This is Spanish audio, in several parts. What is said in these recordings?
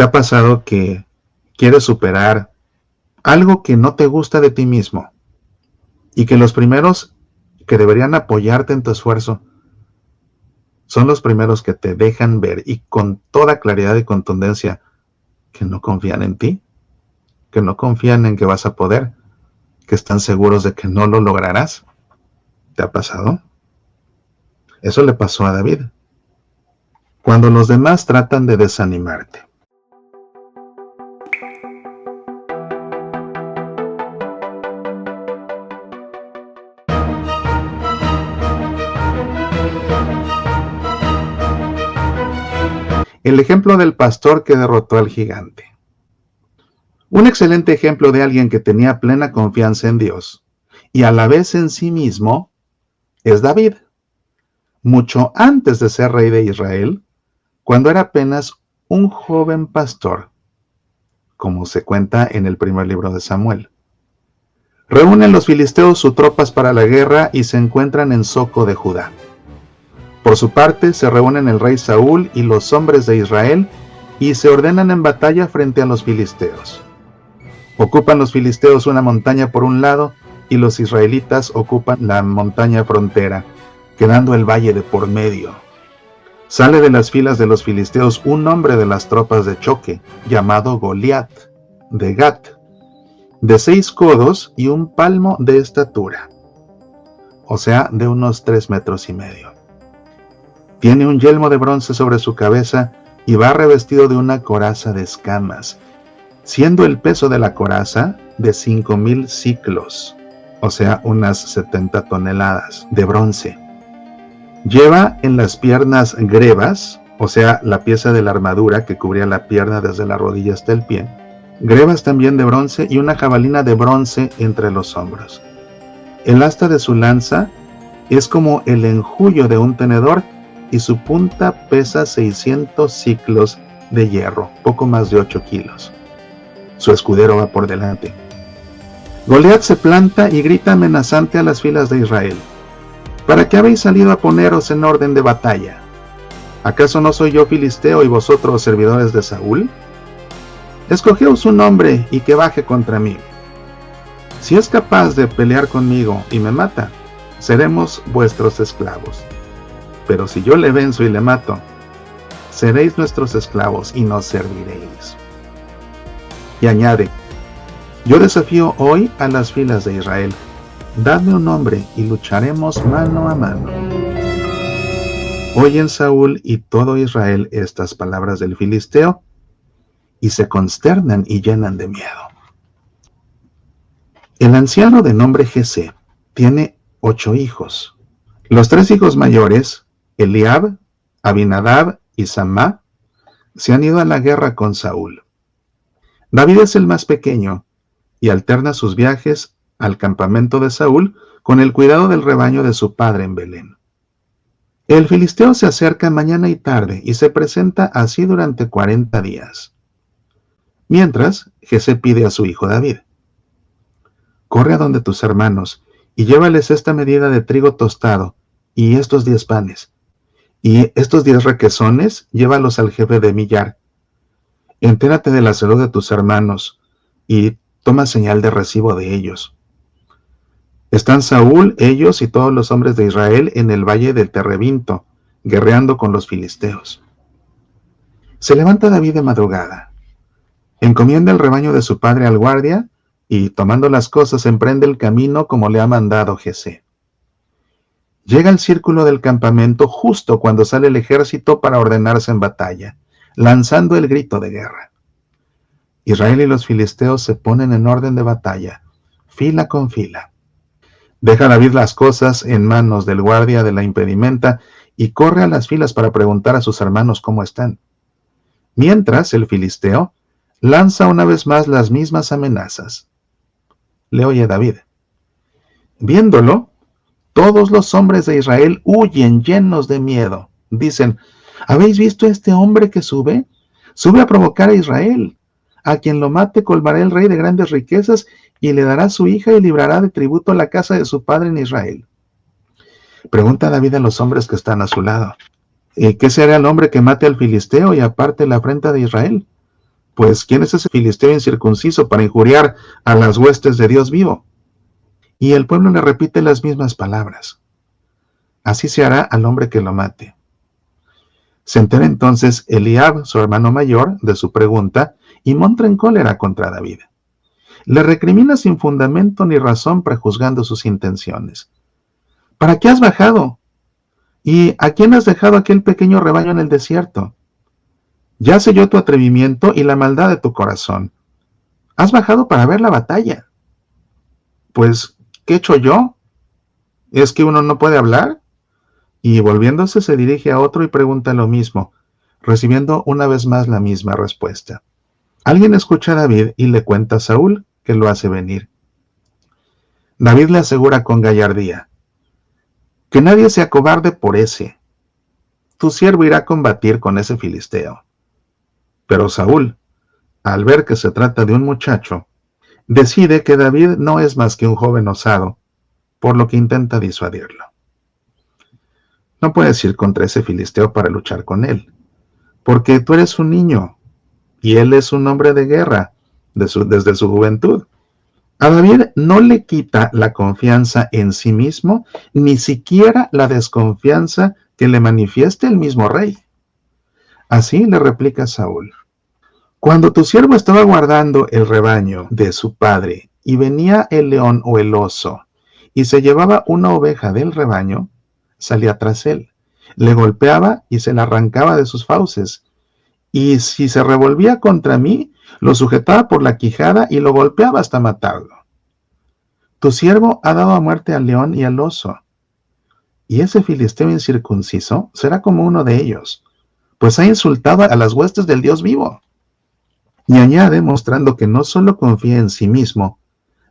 ¿Te ha pasado que quieres superar algo que no te gusta de ti mismo y que los primeros que deberían apoyarte en tu esfuerzo son los primeros que te dejan ver y con toda claridad y contundencia que no confían en ti, que no confían en que vas a poder, que están seguros de que no lo lograrás? ¿Te ha pasado? Eso le pasó a David. Cuando los demás tratan de desanimarte. El ejemplo del pastor que derrotó al gigante. Un excelente ejemplo de alguien que tenía plena confianza en Dios y a la vez en sí mismo es David. Mucho antes de ser rey de Israel, cuando era apenas un joven pastor, como se cuenta en el primer libro de Samuel. Reúnen los filisteos sus tropas para la guerra y se encuentran en Soco de Judá. Por su parte, se reúnen el rey Saúl y los hombres de Israel y se ordenan en batalla frente a los filisteos. Ocupan los filisteos una montaña por un lado y los israelitas ocupan la montaña frontera, quedando el valle de por medio. Sale de las filas de los filisteos un hombre de las tropas de choque, llamado Goliat, de Gat, de 6 codos y un palmo de estatura, o sea, de unos 3,5 metros. Tiene un yelmo de bronce sobre su cabeza y va revestido de una coraza de escamas, siendo el peso de la coraza de 5,000 siclos, o sea, unas 70 toneladas de bronce. Lleva en las piernas grebas, o sea, la pieza de la armadura que cubría la pierna desde la rodilla hasta el pie, grebas también de bronce y una jabalina de bronce entre los hombros. El asta de su lanza es como el enjullo de un tenedor y su punta pesa 600 siclos de hierro, poco más de 8 kilos. Su escudero va por delante. Goliat se planta y grita amenazante a las filas de Israel. ¿Para qué habéis salido a poneros en orden de batalla? ¿Acaso no soy yo filisteo y vosotros servidores de Saúl? Escogeos un hombre y que baje contra mí. Si es capaz de pelear conmigo y me mata, seremos vuestros esclavos. Pero si yo le venzo y le mato, seréis nuestros esclavos y nos serviréis. Y añade, yo desafío hoy a las filas de Israel. Dadme un hombre y lucharemos mano a mano. Oyen Saúl y todo Israel estas palabras del filisteo y se consternan y llenan de miedo. El anciano de nombre Jesé tiene 8 hijos. Los 3 hijos mayores, Eliab, Abinadab y Samá, se han ido a la guerra con Saúl. David es el más pequeño y alterna sus viajes al campamento de Saúl con el cuidado del rebaño de su padre en Belén. El filisteo se acerca mañana y tarde y se presenta así durante 40 días. Mientras, Jesé pide a su hijo David: corre a donde tus hermanos y llévales esta medida de trigo tostado y estos 10 panes. Y estos 10 requesones, llévalos al jefe de millar. Entérate de la salud de tus hermanos y toma señal de recibo de ellos. Están Saúl, ellos y todos los hombres de Israel en el valle del Terebinto, guerreando con los filisteos. Se levanta David de madrugada, encomienda el rebaño de su padre al guardia y, tomando las cosas, emprende el camino como le ha mandado Jesé. Llega al círculo del campamento justo cuando sale el ejército para ordenarse en batalla, lanzando el grito de guerra. Israel y los filisteos se ponen en orden de batalla, fila con fila. Deja David las cosas en manos del guardia de la impedimenta y corre a las filas para preguntar a sus hermanos cómo están. Mientras, el filisteo lanza una vez más las mismas amenazas. Le oye David. Viéndolo, todos los hombres de Israel huyen llenos de miedo. Dicen: ¿habéis visto a este hombre que sube? Sube a provocar a Israel. A quien lo mate colmará el rey de grandes riquezas y le dará su hija y librará de tributo a la casa de su padre en Israel. Pregunta David a los hombres que están a su lado: ¿qué será el hombre que mate al filisteo y aparte la afrenta de Israel? Pues, ¿quién es ese filisteo incircunciso para injuriar a las huestes de Dios vivo? Y el pueblo le repite las mismas palabras. Así se hará al hombre que lo mate. Se entera entonces Eliab, su hermano mayor, de su pregunta y monta en cólera contra David. Le recrimina sin fundamento ni razón, prejuzgando sus intenciones. ¿Para qué has bajado? ¿Y a quién has dejado aquel pequeño rebaño en el desierto? Ya sé yo tu atrevimiento y la maldad de tu corazón. Has bajado para ver la batalla. Pues, ¿qué he hecho yo? ¿Es que uno no puede hablar? Y volviéndose se dirige a otro y pregunta lo mismo, recibiendo una vez más la misma respuesta. Alguien escucha a David y le cuenta a Saúl que lo hace venir. David le asegura con gallardía, que nadie se acobarde por ese. Tu siervo irá a combatir con ese filisteo. Pero Saúl, al ver que se trata de un muchacho, decide que David no es más que un joven osado, por lo que intenta disuadirlo. No puedes ir contra ese filisteo para luchar con él, porque tú eres un niño, y él es un hombre de guerra desde su juventud. A David no le quita la confianza en sí mismo, ni siquiera la desconfianza que le manifieste el mismo rey. Así le replica Saúl. Cuando tu siervo estaba guardando el rebaño de su padre, y venía el león o el oso, y se llevaba una oveja del rebaño, salía tras él, le golpeaba y se la arrancaba de sus fauces, y si se revolvía contra mí, lo sujetaba por la quijada y lo golpeaba hasta matarlo. Tu siervo ha dado a muerte al león y al oso, y ese filisteo incircunciso será como uno de ellos, pues ha insultado a las huestes del Dios vivo. Y añade, mostrando que no solo confía en sí mismo,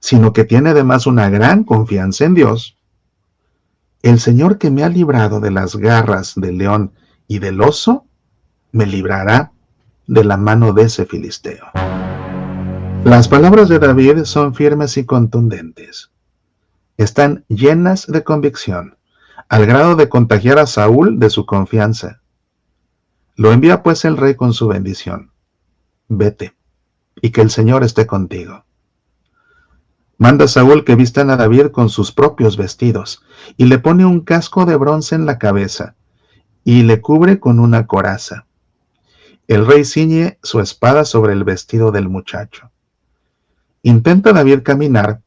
sino que tiene además una gran confianza en Dios. El Señor que me ha librado de las garras del león y del oso, me librará de la mano de ese filisteo. Las palabras de David son firmes y contundentes. Están llenas de convicción, al grado de contagiar a Saúl de su confianza. Lo envía pues el rey con su bendición. Vete, y que el Señor esté contigo. Manda Saúl que vistan a David con sus propios vestidos, y le pone un casco de bronce en la cabeza, y le cubre con una coraza. El rey ciñe su espada sobre el vestido del muchacho. Intenta David caminar,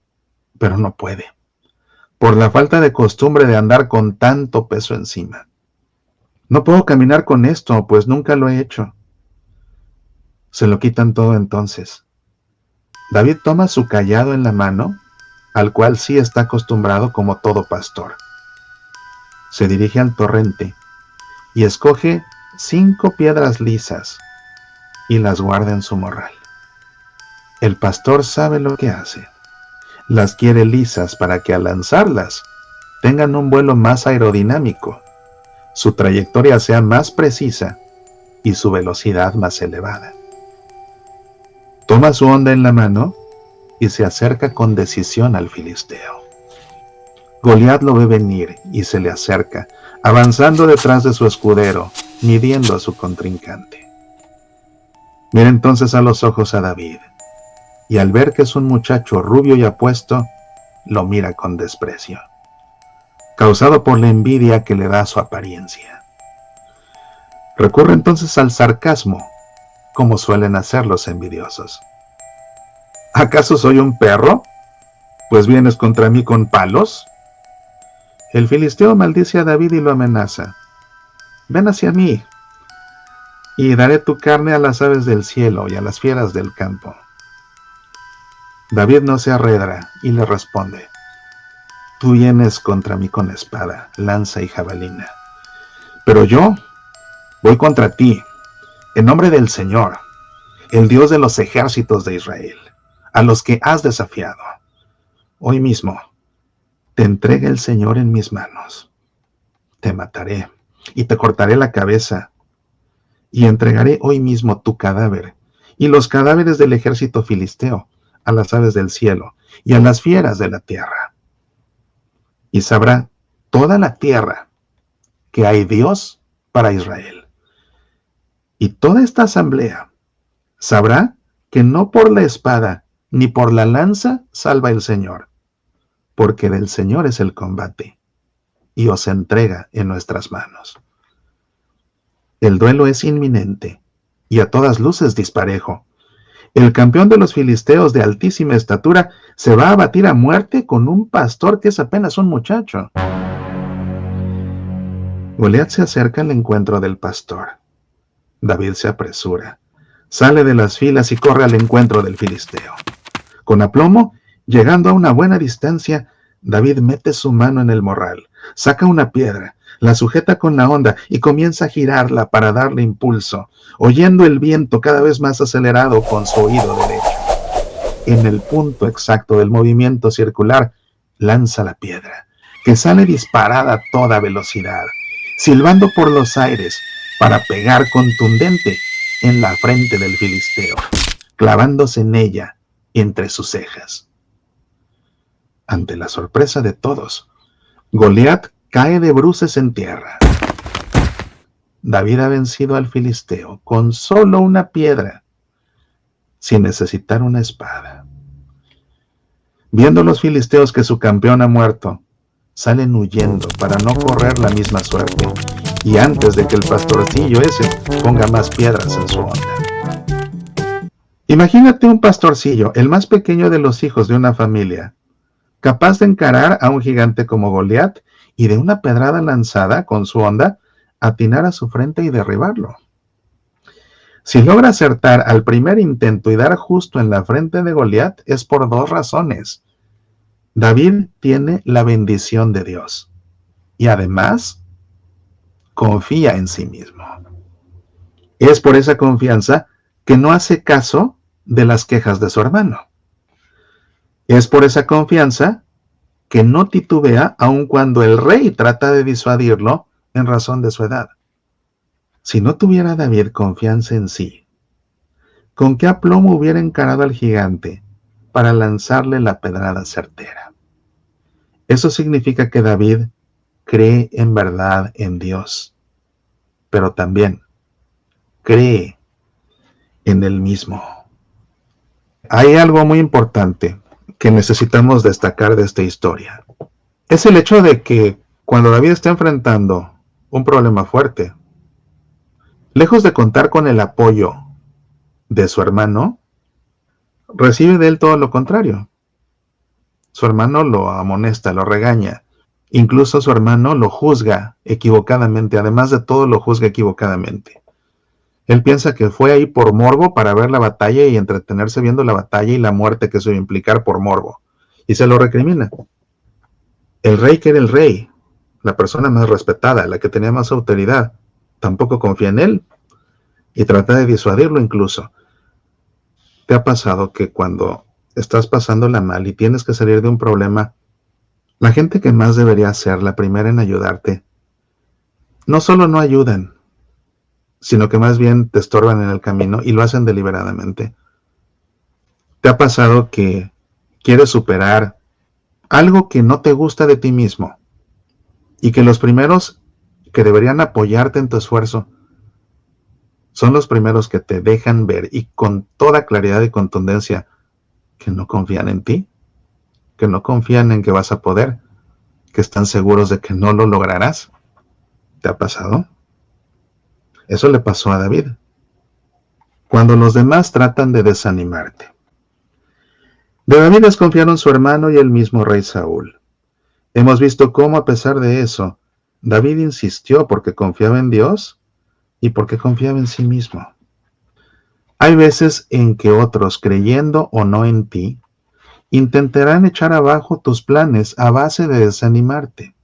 pero no puede, por la falta de costumbre de andar con tanto peso encima. No puedo caminar con esto, pues nunca lo he hecho. Se lo quitan todo entonces. David toma su cayado en la mano, al cual sí está acostumbrado como todo pastor. Se dirige al torrente y escoge 5 piedras lisas y las guarda en su morral. El pastor sabe lo que hace. Las quiere lisas para que al lanzarlas tengan un vuelo más aerodinámico, su trayectoria sea más precisa y su velocidad más elevada. Toma su honda en la mano y se acerca con decisión al filisteo. Goliat lo ve venir y se le acerca, avanzando detrás de su escudero, midiendo a su contrincante. Mira entonces a los ojos a David, y al ver que es un muchacho rubio y apuesto, lo mira con desprecio, causado por la envidia que le da su apariencia. Recurre entonces al sarcasmo, como suelen hacer los envidiosos. ¿Acaso soy un perro? Pues vienes contra mí con palos. El filisteo maldice a David y lo amenaza. Ven hacia mí, y daré tu carne a las aves del cielo y a las fieras del campo. David no se arredra y le responde, tú vienes contra mí con espada, lanza y jabalina, pero yo voy contra ti, en nombre del Señor, el Dios de los ejércitos de Israel, a los que has desafiado. Hoy mismo te entrega el Señor en mis manos. Te mataré y te cortaré la cabeza, y entregaré hoy mismo tu cadáver y los cadáveres del ejército filisteo a las aves del cielo y a las fieras de la tierra. Y sabrá toda la tierra que hay Dios para Israel. Y toda esta asamblea sabrá que no por la espada ni por la lanza salva el Señor, porque del Señor es el combate, y os entrega en nuestras manos. El duelo es inminente, y a todas luces disparejo. El campeón de los filisteos de altísima estatura se va a batir a muerte con un pastor que es apenas un muchacho. Goliat se acerca al encuentro del pastor. David se apresura, sale de las filas y corre al encuentro del filisteo. Con aplomo, llegando a una buena distancia, David mete su mano en el morral, saca una piedra, la sujeta con la honda y comienza a girarla para darle impulso, oyendo el viento cada vez más acelerado con su oído derecho. En el punto exacto del movimiento circular, lanza la piedra, que sale disparada a toda velocidad, silbando por los aires para pegar contundente en la frente del filisteo, clavándose en ella entre sus cejas. Ante la sorpresa de todos, Goliat cae de bruces en tierra. David ha vencido al filisteo con solo una piedra, sin necesitar una espada. Viendo los filisteos que su campeón ha muerto, salen huyendo para no correr la misma suerte, y antes de que el pastorcillo ese ponga más piedras en su onda. Imagínate un pastorcillo, el más pequeño de los hijos de una familia, capaz de encarar a un gigante como Goliat y de una pedrada lanzada con su honda, atinar a su frente y derribarlo. Si logra acertar al primer intento y dar justo en la frente de Goliat, es por dos razones. David tiene la bendición de Dios y además confía en sí mismo. Es por esa confianza que no hace caso de las quejas de su hermano. Es por esa confianza que no titubea aun cuando el rey trata de disuadirlo en razón de su edad. Si no tuviera David confianza en sí, ¿con qué aplomo hubiera encarado al gigante para lanzarle la pedrada certera? Eso significa que David cree en verdad en Dios, pero también cree en él mismo. Hay algo muy importante que necesitamos destacar de esta historia. Es el hecho de que cuando David está enfrentando un problema fuerte, lejos de contar con el apoyo de su hermano, recibe de él todo lo contrario. Su hermano lo amonesta, lo regaña. Incluso su hermano lo juzga equivocadamente. Además de todo, lo juzga equivocadamente. Él piensa que fue ahí por morbo para ver la batalla y entretenerse viendo la batalla y la muerte que eso iba a implicar por morbo. Y se lo recrimina. El rey, que era el rey, la persona más respetada, la que tenía más autoridad, tampoco confía en él y trata de disuadirlo incluso. ¿Te ha pasado que cuando estás pasándola mal y tienes que salir de un problema, la gente que más debería ser la primera en ayudarte, no solo no ayudan, sino que más bien te estorban en el camino y lo hacen deliberadamente? ¿Te ha pasado que quieres superar algo que no te gusta de ti mismo y que los primeros que deberían apoyarte en tu esfuerzo son los primeros que te dejan ver y con toda claridad y contundencia que no confían en ti, que no confían en que vas a poder, que están seguros de que no lo lograrás? ¿Te ha pasado? Eso le pasó a David. Cuando los demás tratan de desanimarte. De David desconfiaron su hermano y el mismo rey Saúl. Hemos visto cómo a pesar de eso, David insistió porque confiaba en Dios y porque confiaba en sí mismo. Hay veces en que otros, creyendo o no en ti, intentarán echar abajo tus planes a base de desanimarte.